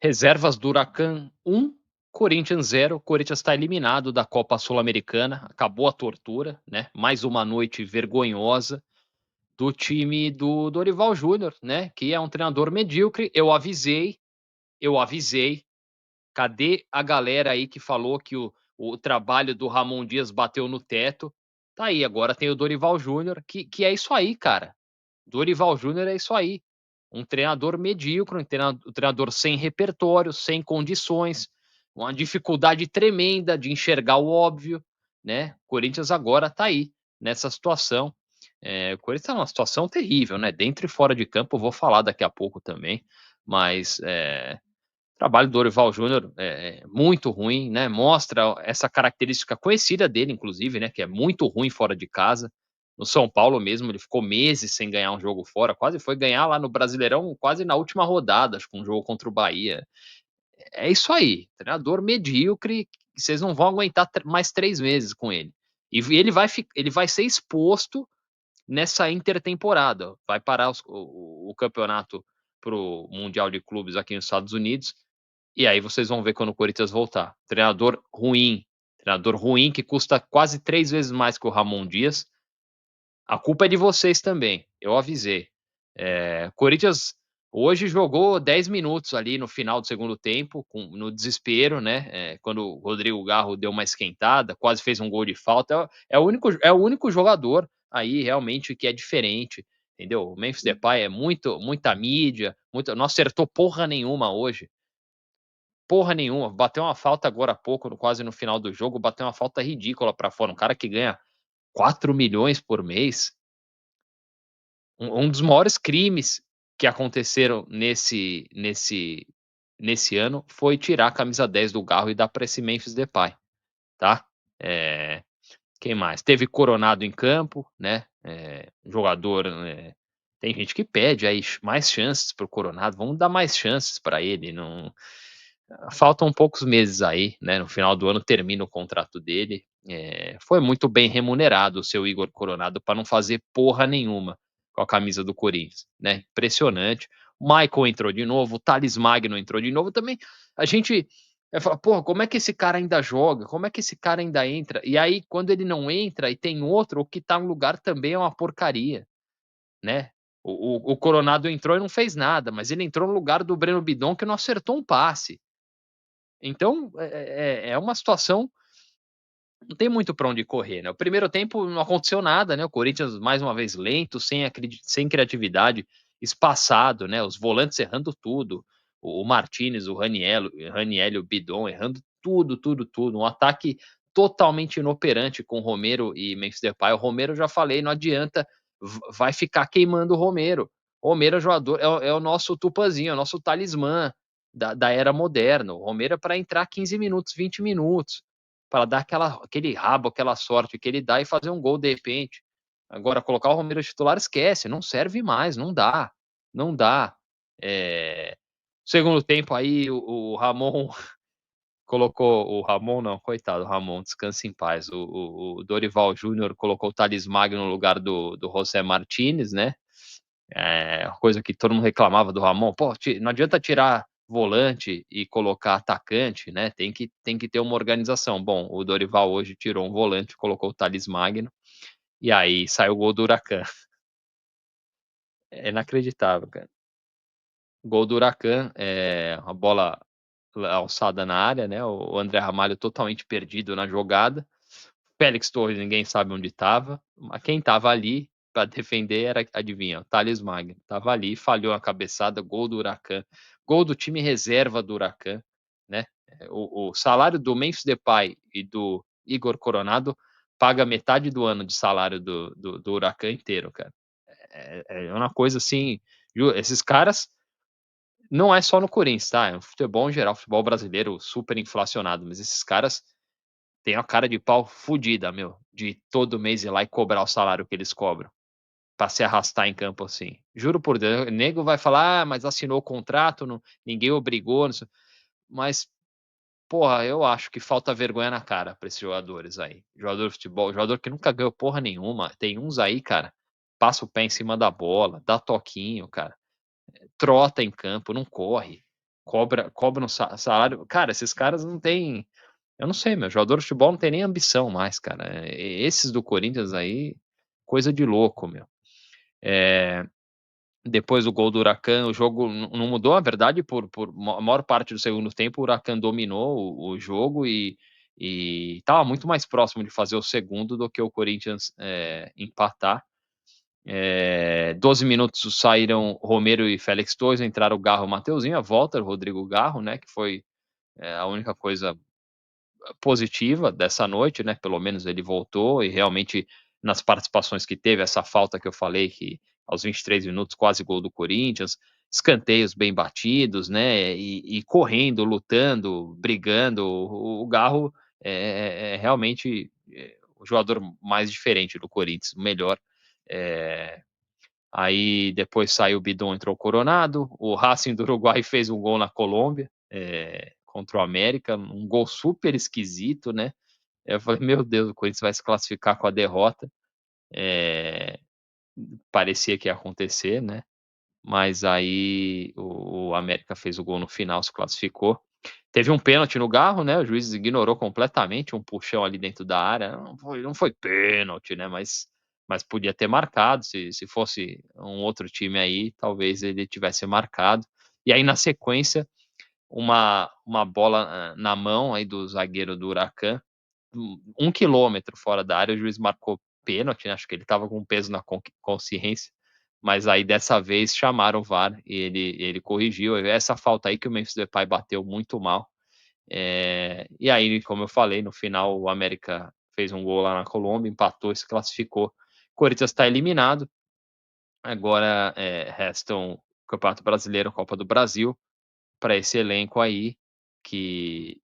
Reservas do Huracan 1, Corinthians 0. Corinthians está eliminado da Copa Sul-Americana. Acabou a tortura, né? Mais uma noite vergonhosa do time do Dorival Júnior, né? Que é um treinador medíocre. Eu avisei. Cadê a galera aí que falou que o trabalho do Ramon Dias bateu no teto? Tá aí, agora tem o Dorival Júnior, que é isso aí, cara. Dorival Júnior é isso aí. Um treinador medíocre, um treinador sem repertório, sem condições, uma dificuldade tremenda de enxergar o óbvio, né? O Corinthians agora tá aí, nessa situação. O Corinthians tá numa situação terrível, né? Dentro e fora de campo, eu vou falar daqui a pouco também, mas o trabalho do Dorival Júnior é muito ruim, né? Mostra essa característica conhecida dele, inclusive, né? Que é muito ruim fora de casa. No São Paulo mesmo, ele ficou meses sem ganhar um jogo fora, quase foi ganhar lá no Brasileirão, quase na última rodada, acho que um jogo contra o Bahia. É isso aí, treinador medíocre, que vocês não vão aguentar mais 3 meses com ele. E ele vai ser exposto nessa intertemporada. Vai parar o campeonato para o Mundial de Clubes aqui nos Estados Unidos e aí vocês vão ver quando o Corinthians voltar. Treinador ruim que custa quase 3 vezes mais que o Ramon Dias. A culpa é de vocês também, eu avisei. Corinthians hoje jogou 10 minutos ali no final do segundo tempo, no desespero, né? Quando o Rodrigo Garro deu uma esquentada, quase fez um gol de falta. É o único jogador aí realmente que é diferente, entendeu? O Memphis Depay é muita mídia, não acertou porra nenhuma hoje. Porra nenhuma. Bateu uma falta agora há pouco, quase no final do jogo, bateu uma falta ridícula pra fora. Um cara que ganha 4 milhões por mês. Um dos maiores crimes que aconteceram nesse ano foi tirar a camisa 10 do Garro e dar pra esse Memphis Depay, tá? Quem mais? Teve Coronado em campo, né? Jogador. Tem gente que pede aí mais chances pro Coronado. Vamos dar mais chances pra ele. Não, faltam poucos meses aí, né? No final do ano termina o contrato dele. Foi muito bem remunerado o seu Igor Coronado para não fazer porra nenhuma com a camisa do Corinthians, né? Impressionante. O Michael entrou de novo, o Thales Magno entrou de novo. Também a gente fala, porra, como é que esse cara ainda joga? Como é que esse cara ainda entra? E aí, quando ele não entra e tem outro, o que tá no lugar também é uma porcaria, né? O Coronado entrou e não fez nada, mas ele entrou no lugar do Breno Bidon que não acertou um passe. Então, é uma situação, não tem muito para onde correr, né? O primeiro tempo não aconteceu nada, né? O Corinthians mais uma vez lento, sem criatividade, espaçado, né? Os volantes errando tudo. O Martinez, o Raniel, o Bidon errando tudo, tudo, tudo. Um ataque totalmente inoperante com Romero e Memphis Depay. O Romero, já falei, não adianta, vai ficar queimando o Romero. O Romero é jogador, é o nosso tupanzinho, é o nosso talismã da era moderna. O Romero é para entrar 15 minutos, 20 minutos, para dar aquele rabo, aquela sorte que ele dá e fazer um gol de repente. Agora, colocar o Romero titular, esquece, não serve mais, não dá, não dá. Segundo tempo aí, o Ramon colocou, o Ramon não, coitado, o Ramon, descansa em paz. O Dorival Júnior colocou o Thales Magno no lugar do José Martinez, né? Coisa que todo mundo reclamava do Ramon. Pô, não adianta tirar volante e colocar atacante, né? Tem que ter uma organização. Bom, o Dorival hoje tirou um volante, colocou o Thales Magno, e aí saiu o gol do Huracan. É inacreditável, cara. Gol do Huracan, uma bola alçada na área, né? O André Ramalho totalmente perdido na jogada. Félix Torres, ninguém sabe onde estava. Mas quem estava ali para defender era, adivinha, o Thales Magno. Estava ali, falhou a cabeçada, gol do Huracan. Gol do time reserva do Huracan, né? O salário do Memphis Depay e do Igor Coronado paga metade do ano de salário do Huracan inteiro, cara. É uma coisa assim. Esses caras, não é só no Corinthians, tá? É no futebol em geral, futebol brasileiro super inflacionado, mas esses caras têm a cara de pau fudida, meu, de todo mês ir lá e cobrar o salário que eles cobram, pra se arrastar em campo assim. Juro por Deus, o nego vai falar, mas assinou o contrato, não, ninguém obrigou, não sei. Mas, porra, eu acho que falta vergonha na cara pra esses jogadores aí. Jogador de futebol, jogador que nunca ganhou porra nenhuma. Tem uns aí, cara, passa o pé em cima da bola, dá toquinho, cara, trota em campo, não corre. cobra um salário, cara, esses caras não têm, eu não sei, meu, jogador de futebol não tem nem ambição mais, cara. Esses do Corinthians aí, coisa de louco, meu. Eh, Depois do gol do Huracan, o jogo não mudou, na verdade, por a maior parte do segundo tempo, o Huracan dominou o jogo e estava muito mais próximo de fazer o segundo do que o Corinthians, empatar. 12 minutos saíram Romero e Félix Torres, entraram o Garro e o Mateuzinho, a volta do Rodrigo Garro, né, que foi, a única coisa positiva dessa noite, né, pelo menos ele voltou e realmente nas participações que teve, essa falta que eu falei que aos 23 minutos quase gol do Corinthians, escanteios bem batidos, né, e correndo, lutando, brigando, o Garro é realmente, o jogador mais diferente do Corinthians, o melhor. eh, Aí depois saiu o Bidon, entrou o Coronado, o Racing do Uruguai fez um gol na Colômbia, contra o América, um gol super esquisito, né. Eu falei: "Meu Deus, o Corinthians vai se classificar com a derrota", eh, parecia que ia acontecer, né, mas aí o América fez o gol no final, se classificou. Teve um pênalti no Garro, né, o juiz ignorou completamente, um puxão ali dentro da área, não foi pênalti, né, mas podia ter marcado, se fosse um outro time aí, talvez ele tivesse marcado. E aí na sequência, uma bola, na mão aí do zagueiro do Huracan, 1 quilômetro fora da área, o juiz marcou pênalti, né, acho que ele estava com peso na consciência, mas aí dessa vez chamaram o VAR e ele corrigiu. Essa falta aí que o Memphis Depay bateu muito mal. E aí, como eu falei, no final o América fez um gol lá na Colômbia, empatou e se classificou. O Corinthians está eliminado, agora, restam o Campeonato Brasileiro, Copa do Brasil, para esse elenco aí, que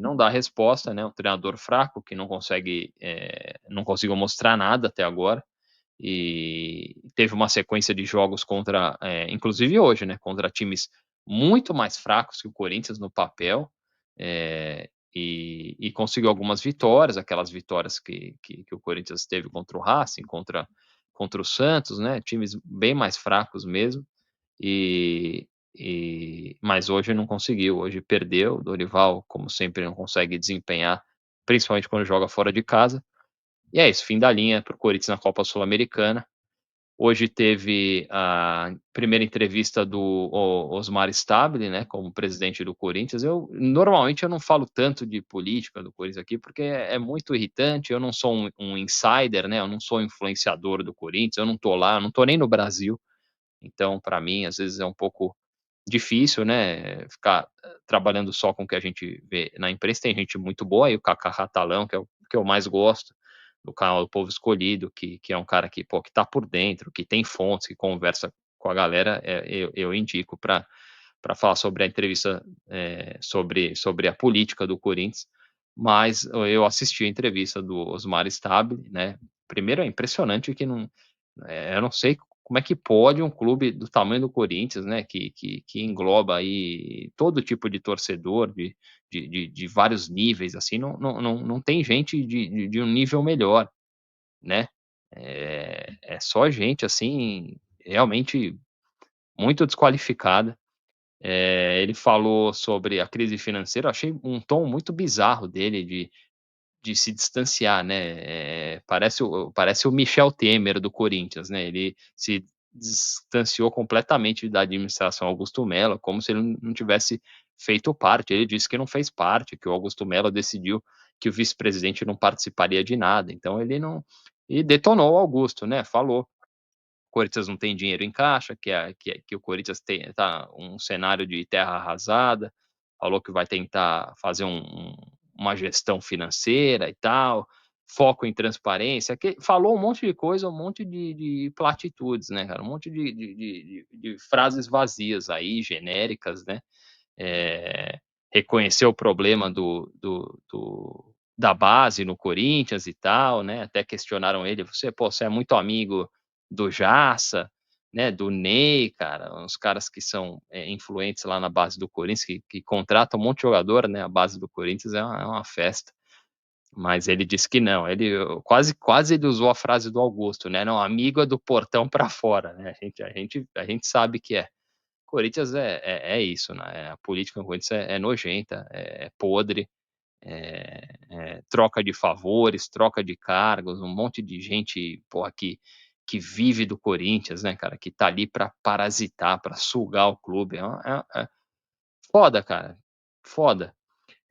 não dá resposta, né, um treinador fraco que não conseguiu mostrar nada até agora, e teve uma sequência de jogos contra, inclusive hoje, né, contra times muito mais fracos que o Corinthians no papel, e conseguiu algumas vitórias, aquelas vitórias que o Corinthians teve contra o Racing, contra o Santos, né, times bem mais fracos mesmo, e mas hoje não conseguiu, hoje perdeu. O Dorival, como sempre, não consegue desempenhar, principalmente quando joga fora de casa. E é isso, fim da linha para o Corinthians na Copa Sul-Americana. Hoje teve a primeira entrevista do Osmar Stabile, né, como presidente do Corinthians. Normalmente eu não falo tanto de política do Corinthians aqui, porque é muito irritante. Eu não sou um insider, né, eu não sou influenciador do Corinthians, eu não tô lá, eu não tô nem no Brasil. Então, para mim, às vezes é um pouco difícil, né, ficar, trabalhando só com o que a gente vê na imprensa. Tem gente muito boa aí, o Cacá Ratalão, que é o que eu mais gosto, do canal do Povo Escolhido, que é um cara que, pô, que tá por dentro, que tem fontes, que conversa com a galera, eu indico para falar sobre a entrevista, sobre a política do Corinthians. Mas eu assisti a entrevista do Osmar Stabile, né, primeiro é impressionante que não, eu não sei como é que pode um clube do tamanho do Corinthians, né, que engloba aí todo tipo de torcedor, de vários níveis, assim, não tem gente de um nível melhor, né. É só gente, assim, realmente muito desqualificada. Ele falou sobre a crise financeira, eu achei um tom muito bizarro dele de se distanciar, né, parece o Michel Temer do Corinthians, né, ele se distanciou completamente da administração Augusto Melo, como se ele não tivesse feito parte. Ele disse que não fez parte, que o Augusto Melo decidiu que o vice-presidente não participaria de nada, então ele não, e detonou o Augusto, né, falou: Corinthians não tem dinheiro em caixa, que o Corinthians tá um cenário de terra arrasada, falou que vai tentar fazer uma gestão financeira e tal, foco em transparência, que falou um monte de coisa, um monte de platitudes, né, cara, um monte de frases vazias aí, genéricas, né, eh, reconheceu o problema da base no Corinthians e tal, né, até questionaram ele: "Você é muito amigo do Jassa, né, do Ney", cara, uns caras que são, influentes lá na base do Corinthians, que contratam um monte de jogador, né, a base do Corinthians é uma festa. Mas ele disse que não, quase ele usou a frase do Augusto, né: "Não, amigo é do portão para fora", né, a gente sabe que é. Corinthians é isso, né, a política no Corinthians é nojenta, é podre, troca de favores, troca de cargos, um monte de gente, porra, que vive do Corinthians, né, cara, que tá ali pra parasitar, pra sugar o clube, é foda, cara, foda.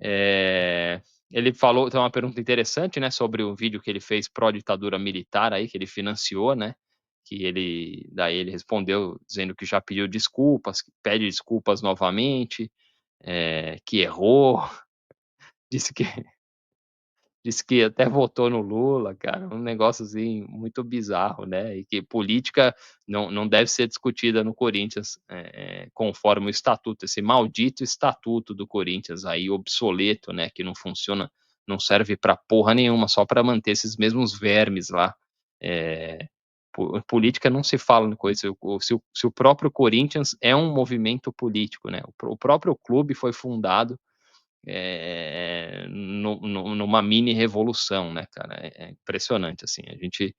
Eh, Ele falou tem uma pergunta interessante, né, sobre o vídeo que ele fez pró-ditadura militar aí, que ele financiou, né, que ele respondeu dizendo que já pediu desculpas, que pede desculpas novamente, que errou, disse que disse que até votou no Lula, cara, um negócio, assim, muito bizarro, né, e que política não deve ser discutida no Corinthians, conforme o estatuto, esse maldito estatuto do Corinthians aí obsoleto, né, que não funciona, não serve pra porra nenhuma, só pra manter esses mesmos vermes lá. Política não se fala no Corinthians, se o próprio Corinthians é um movimento político, né, o próprio clube foi fundado numa mini revolução, né, cara, é impressionante, assim, a gente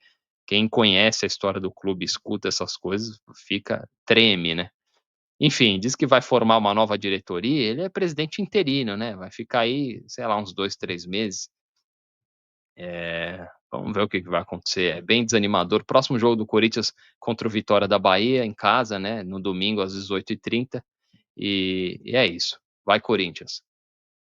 quem conhece a história do clube, escuta essas coisas, treme, né. Enfim, diz que vai formar uma nova diretoria, ele é presidente interino, né, vai ficar aí, sei lá, uns 2, 3 meses. Vamos ver o que que vai acontecer, é bem desanimador. Próximo jogo do Corinthians contra o Vitória da Bahia, em casa, né, no domingo às 18h30, e é isso. Vai Corinthians.